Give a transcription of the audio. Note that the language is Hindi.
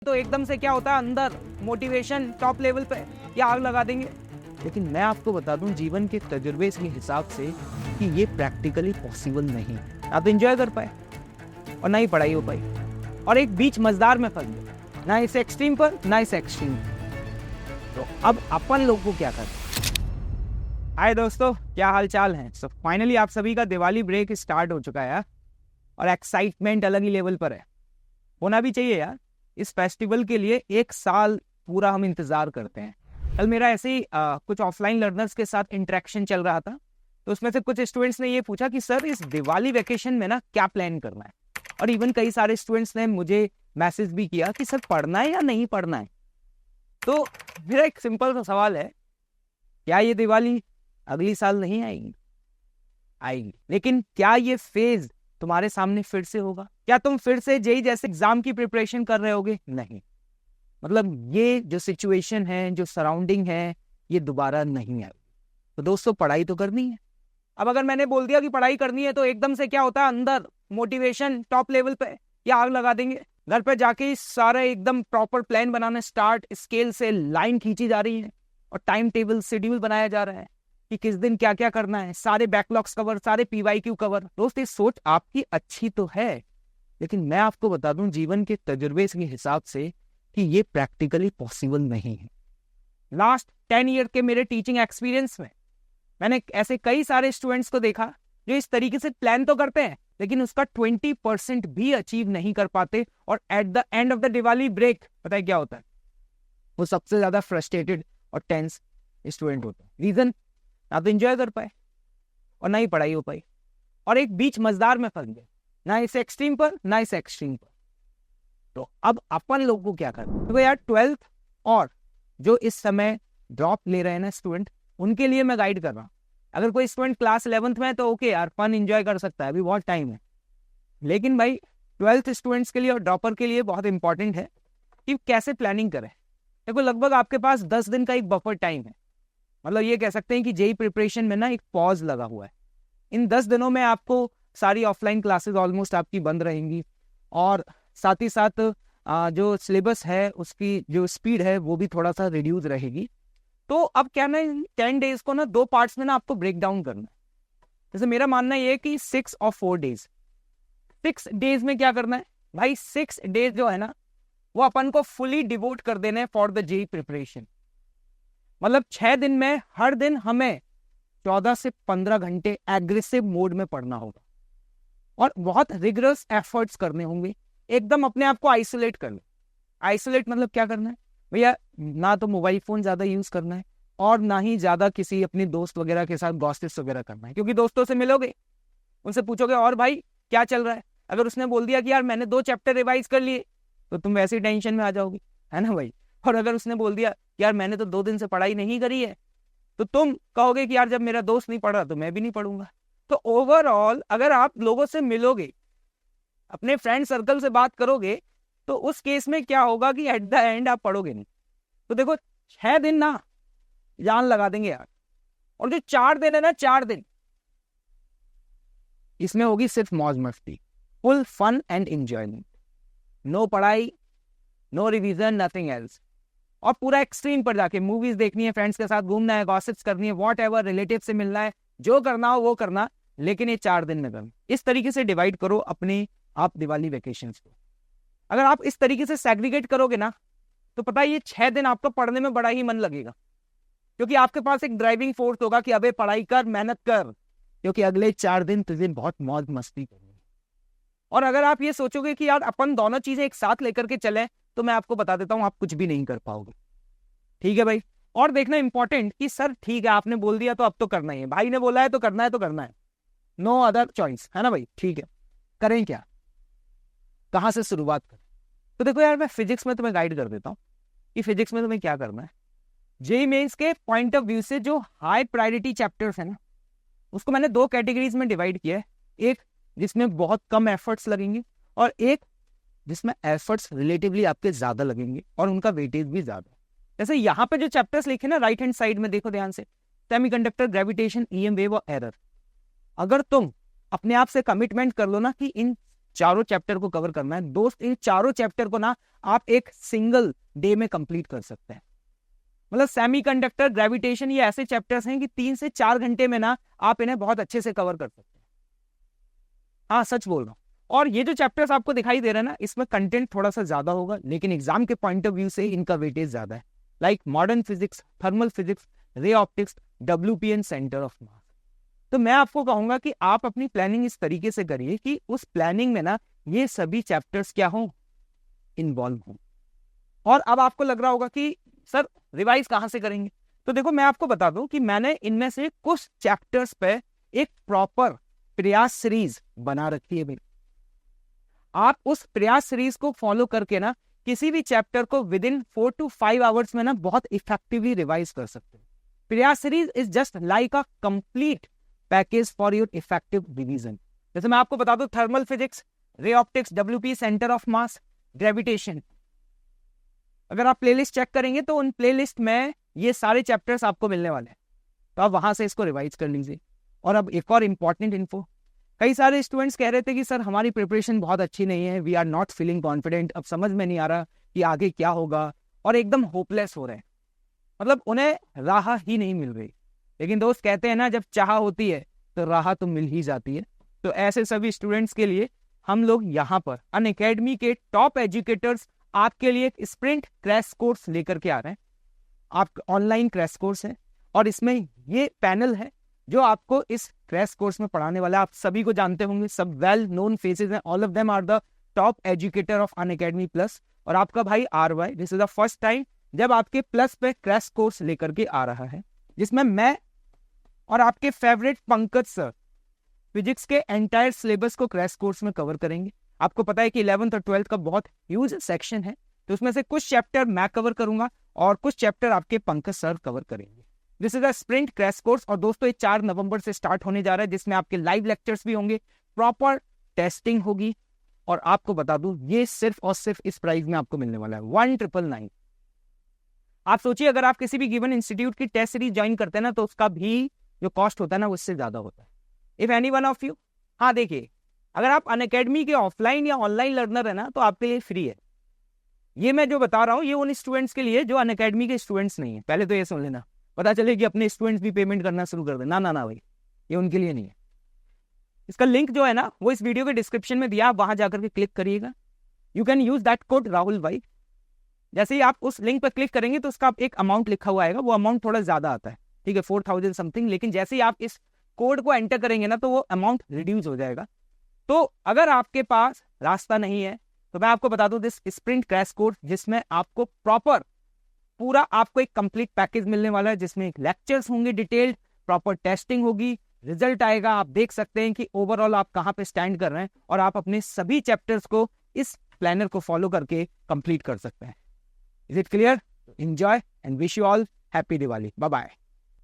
तो एकदम से क्या होता है, अंदर मोटिवेशन टॉप लेवल पे या आग लगा देंगे। लेकिन मैं आपको बता दूं जीवन के तजुर्बे के हिसाब से कि ये प्रैक्टिकली पॉसिबल नहीं। ना तो एंजॉय कर पाए और ना ही पढ़ाई हो पाई, और एक बीच मझदार में फंस गए, ना इस एक्सट्रीम पर ना इस एक्सट्रीम पर। तो अब अपन लोग को क्या करना। हाय दोस्तों, क्या हाल चाल है। सो फाइनली आप सभी का दिवाली ब्रेक स्टार्ट हो चुका है यार, और एक्साइटमेंट अलग ही लेवल पर है। होना भी चाहिए यार। इस फेस्टिवल के लिए एक साल पूरा हम इंतजार करते हैं। कल मेरा ऐसे ही कुछ ऑफलाइन लर्नर्स के साथ इंटरेक्शन चल रहा था, तो उसमें से कुछ स्टूडेंट्स ने ये पूछा कि सर इस दिवाली वेकेशन में ना क्या प्लान करना है। और इवन कई सारे स्टूडेंट्स ने मुझे मैसेज भी किया कि सर पढ़ना है या नहीं पढ़ना है। तो मेरा एक सिंपल सा सवाल है, क्या ये दिवाली अगली साल नहीं आएगी? आएगी, लेकिन क्या ये फेज तुम्हारे सामने फिर से होगा? क्या तुम फिर से जेई जैसे एग्जाम की प्रिपरेशन कर रहे होगे? नहीं। मतलब ये जो सिचुएशन है, जो सराउंडिंग है, ये दोबारा नहीं आएगी। तो दोस्तों पढ़ाई तो करनी है। अब अगर मैंने बोल दिया कि पढ़ाई करनी है, तो एकदम से क्या होता है, अंदर मोटिवेशन टॉप लेवल पे या आग लगा देंगे। घर पे जाके सारा एकदम प्रॉपर प्लान बनाना स्टार्ट, स्केल से लाइन खींची जा रही है और टाइम टेबल शेड्यूल बनाया जा रहा है कि किस दिन क्या क्या करना है, सारे बैकलॉग्स कवर, सारे पीवाईक्यू कवर। दोस्त ये सोच आपकी अच्छी तो है, लेकिन मैं आपको बता दूं जीवन के तजुर्बे के हिसाब से कि ये प्रैक्टिकली पॉसिबल नहीं है। लास्ट 10 ईयर के मेरे टीचिंग एक्सपीरियंस में मैंने ऐसे कई सारे स्टूडेंट्स को देखा जो इस तरीके से प्लान तो करते हैं, लेकिन उसका 20% भी अचीव नहीं कर पाते। और at the end of the Diwali break पता है क्या होता है? वो सबसे ज्यादा फ्रस्ट्रेटेड और टेंस स्टूडेंट होता है। रीजन, ना तो एंजॉय कर पाए और ना ही पढ़ाई हो पाई, और एक बीच मझदार में फंस गए, ना इस एक्सट्रीम पर ना इस एक्सट्रीम पर। तो अब अपन लोग को क्या करना? तो यार 12th और जो इस समय ड्रॉप ले रहे हैं ना स्टूडेंट, उनके लिए मैं गाइड कर रहा हूँ। अगर कोई स्टूडेंट क्लास 11th में है तो ओके यार, फन एंजॉय कर सकता है, अभी बहुत टाइम है। लेकिन भाई 12th स्टूडेंट्स के लिए और ड्रॉपर के लिए बहुत इंपॉर्टेंट है कि कैसे प्लानिंग करें। देखो लगभग आपके पास 10 दिन का एक बफर टाइम है। मतलब ये कह सकते हैं कि जेई प्रिपरेशन में ना एक पॉज लगा हुआ है। इन 10 दिनों में आपको सारी ऑफलाइन क्लासेस ऑलमोस्ट आपकी बंद रहेंगी, और साथ ही साथ जो सिलेबस है उसकी जो स्पीड है वो भी थोड़ा सा रिड्यूस रहेगी। तो अब क्या ना, 10 डेज को ना 2 पार्ट्स में ना आपको ब्रेक डाउन करना है। जैसे मेरा मानना ये है कि 6 और 4 डेज। 6 डेज में क्या करना है भाई? 6 डेज जो है ना वो अपन को फुली डिवोट कर देना है फॉर द जेई प्रिपरेशन। मतलब 6 दिन में हर दिन हमें 14 से 15 घंटे एग्रेसिव मोड में पढ़ना होगा, और बहुत रिगरस एफर्ट्स करने होंगे। एकदम अपने आप को आइसोलेट कर लो। आइसोलेट मतलब क्या करना है भैया? ना तो मोबाइल फोन ज्यादा यूज करना है, और ना ही ज्यादा किसी अपने दोस्त वगैरह के साथ गॉसिप्स वगैरह करना है। क्योंकि दोस्तों से मिलोगे, उनसे पूछोगे और भाई क्या चल रहा है। अगर उसने बोल दिया कि यार मैंने 2 चैप्टर रिवाइज कर लिए, तो तुम वैसे ही टेंशन में आ जाओगे, है ना भाई। और अगर उसने बोल दिया यार मैंने तो 2 दिन से पढ़ाई नहीं करी है, तो तुम कहोगे कि यार जब मेरा दोस्त नहीं पढ़ रहा तो मैं भी नहीं पढ़ूंगा। तो ओवरऑल अगर आप लोगों से मिलोगे, अपने फ्रेंड सर्कल से बात करोगे, तो उस केस में क्या होगा कि एट द एंड आप पढ़ोगे नहीं। तो देखो 6 दिन ना जान लगा देंगे यार, और जो 4 दिन है ना, 4 दिन इसमें होगी सिर्फ मौज मस्ती, full fun and enjoyment. No पढ़ाई, नो रिवीजन, नथिंग एल्स। और पूरा एक्सट्रीम पर जाके मूवीज देखनी है, फ्रेंड्स के साथ घूमना है, गॉसिप्स करनी है, व्हाटएवर, रिलेटिव से मिलना है, जो करना हो वो करना, लेकिन ये 4 दिन में करना। इस तरीके से डिवाइड करो अपने आप दिवाली वेकेशंस को। अगर आप इस तरीके से सेग्रीगेट करोगे ना, तो पता है ये 6 दिन आपको पढ़ने में बड़ा ही मन लगेगा, क्योंकि आपके पास एक ड्राइविंग फोर्स होगा कि अबे पढ़ाई कर, मेहनत कर, क्योंकि अगले 4 दिन तुझे बहुत मौज मस्ती करनी। और अगर आप ये सोचोगे कि यार अपन दोनों चीजें एक साथ लेकर के चलें, तो मैं आपको बता देता हूं आप कुछ भी नहीं कर पाओगे। ठीक है भाई। और देखना इंपॉर्टेंट कि सर ठीक है आपने बोल दिया तो अब तो करना ही है, भाई ने बोला है तो करना है, तो करना है, नो अदर चॉइस, है ना भाई। ठीक है, करें क्या, कहां से शुरुआत करें? तो देखो यार मैं फिजिक्स में तुम्हें गाइड कर देता हूं कि फिजिक्स में तुम्हें क्या करना है। जेईई मेंस के पॉइंट ऑफ व्यू से जो हाई प्रायोरिटी चैप्टर्स है ना, उसको मैंने 2 कैटेगरीज में डिवाइड किया है। एक जिसमें बहुत कम एफर्ट्स लगेंगे, और एक जिसमें एफर्ट्स रिलेटिवली आपके ज्यादा लगेंगे और उनका वेटेज भी ज्यादा। जैसे यहाँ पे जो चैप्टर्स लिखे ना राइट हैंड साइड में, देखो ध्यान से, सेमीकंडक्टर, ग्रेविटेशन, ईएम वेव और एरर। अगर तुम अपने आप से कमिटमेंट कर लो ना कि इन चारों चैप्टर को कवर करना है दोस्त, इन चारों चैप्टर को ना आप एक सिंगल डे में कंप्लीट कर सकते हैं। मतलब सेमीकंडक्टर, ग्रेविटेशन, ये ऐसे चैप्टर्स हैं कि 3 से 4 घंटे में ना आप इन्हें बहुत अच्छे से कवर कर सकते हैं। हाँ, सच बोल रहा हूँ। और ये जो चैप्टर्स आपको दिखाई दे रहे हैं ना, इसमें कंटेंट थोड़ा सा ज्यादा होगा, लेकिन एग्जाम के पॉइंट ऑफ व्यू से इनका वेटेज ज्यादा है। Like modern physics, thermal physics, ray optics, WPN, centre of mass. तो मैं आपको कहूंगा कि आप अपनी प्लानिंग इस तरीके से करिए कि उस प्लानिंग में ना ये सभी चैप्टर्स क्या हो, इन्वॉल्व हो। और अब आपको लग रहा होगा कि सर रिवाइज कहां से करेंगे, तो देखो मैं आपको बता दूं कि मैंने इनमें से कुछ चैप्टर्स पे एक प्रॉपर प्रयास सीरीज बना रखी है भाई। आप उस प्रयास सीरीज को फॉलो करके ना किसी भी चैप्टर को विद इन 4 to 5 आवर्स में ना बहुत इफेक्टिवली रिवाइज कर सकते हो। प्रयास series is just like a complete package for your effective revision. जैसे मैं आपको बता दूं, thermal physics, ray optics, WP, centre of mass, gravitation, अगर आप प्लेलिस्ट चेक करेंगे तो उन प्लेलिस्ट में ये सारे चैप्टर्स आपको मिलने वाले हैं, तो आप वहां से इसको रिवाइज कर लीजिए। और अब एक और इंपॉर्टेंट इन्फो, कई सारे स्टूडेंट्स कह रहे थे कि सर हमारी प्रिपरेशन बहुत अच्छी नहीं है, we are not feeling confident, अब समझ में नहीं आ रहा कि आगे क्या होगा, और एकदम होपलेस हो रहे हैं, मतलब उन्हें राह ही नहीं मिल रही। लेकिन दोस्त कहते हैं ना, जब चाह होती है तो राह तो मिल ही जाती है। तो ऐसे सभी स्टूडेंट्स के लिए हम लोग यहाँ पर अनअकैडमी के टॉप एजुकेटर्स आपके लिए एक स्प्रिंट क्रैश कोर्स लेकर के आ रहे हैं। आप ऑनलाइन क्रैश कोर्स है, और इसमें ये पैनल है जो आपको इस क्रैश कोर्स में पढ़ाने वाला है। आप सभी को जानते होंगे, सब वेल नोन फेसेस हैं, all of them are the top educator of Unacademy plus. और आपका भाई RY, this is the first time जब आपके प्लस पे क्रैश कोर्स लेकर के आ रहा है, जिसमें मैं और आपके फेवरेट पंकज सर फिजिक्स के एंटायर सिलेबस को क्रैश कोर्स में कवर करेंगे। आपको पता है कि 11th और 12th का बहुत ह्यूज सेक्शन है, तो उसमें से कुछ चैप्टर मैं कवर करूंगा और कुछ चैप्टर आपके पंकज सर कवर करेंगे। This is a sprint crash course, और दोस्तों ये 4 नवंबर से स्टार्ट होने जा रहा है, जिसमें आपके लाइव लेक्चर्स भी होंगे, प्रॉपर टेस्टिंग होगी। और आपको बता दूं, ये सिर्फ और सिर्फ इस प्राइस में आपको मिलने वाला है 1999। आप सोचिए, अगर आप किसी भी गिवन इंस्टीट्यूट की टेस्ट सीरीज ज्वाइन करते हैं ना, तो उसका भी जो कॉस्ट होता है ना, उससे ज्यादा होता है। If any one of you, हाँ देखिए, अगर आप अनअकैडमी के ऑफलाइन या ऑनलाइन लर्नर है ना, तो आपके लिए फ्री है। ये मैं जो बता रहा हूँ, ये उन स्टूडेंट्स के लिए जो अनअकैडमी के स्टूडेंट्स नहीं है। पहले तो ये सुन लेना, पता चले कि अपने स्टूडेंट्स भी पेमेंट करना शुरू कर दे, ना ना ना भाई, ये उनके लिए नहीं है। इसका लिंक जो है ना, वो इस वीडियो के डिस्क्रिप्शन में दिया, आप वहां जाकर के क्लिक करिएगा। You can use that code Rahul भाई। जैसे ही आप उस लिंक पर क्लिक करेंगे तो उसका एक अमाउंट लिखा हुआ आएगा, वो अमाउंट थोड़ा ज्यादा आता है, ठीक है, 4000 समथिंग। लेकिन जैसे ही आप इस कोड को एंटर करेंगे ना, तो वो अमाउंट रिड्यूस हो जाएगा। तो अगर आपके पास रास्ता नहीं है, तो मैं आपको बता दूं, दिस स्प्रिंट क्रैश कोर्स, जिसमें आपको प्रॉपर पूरा आपको एक कंप्लीट पैकेज मिलने वाला है, जिसमें एक लेक्चर्स होंगे डिटेल्ड, प्रॉपर टेस्टिंग होगी, रिजल्ट आएगा, आप देख सकते हैं कि ओवरऑल आप कहां पे स्टैंड कर रहे हैं, और आप अपने सभी चैप्टर्स को इस प्लानर को फॉलो करके कंप्लीट कर सकते हैं। Is it clear? Enjoy and wish you all happy Diwali. Bye bye.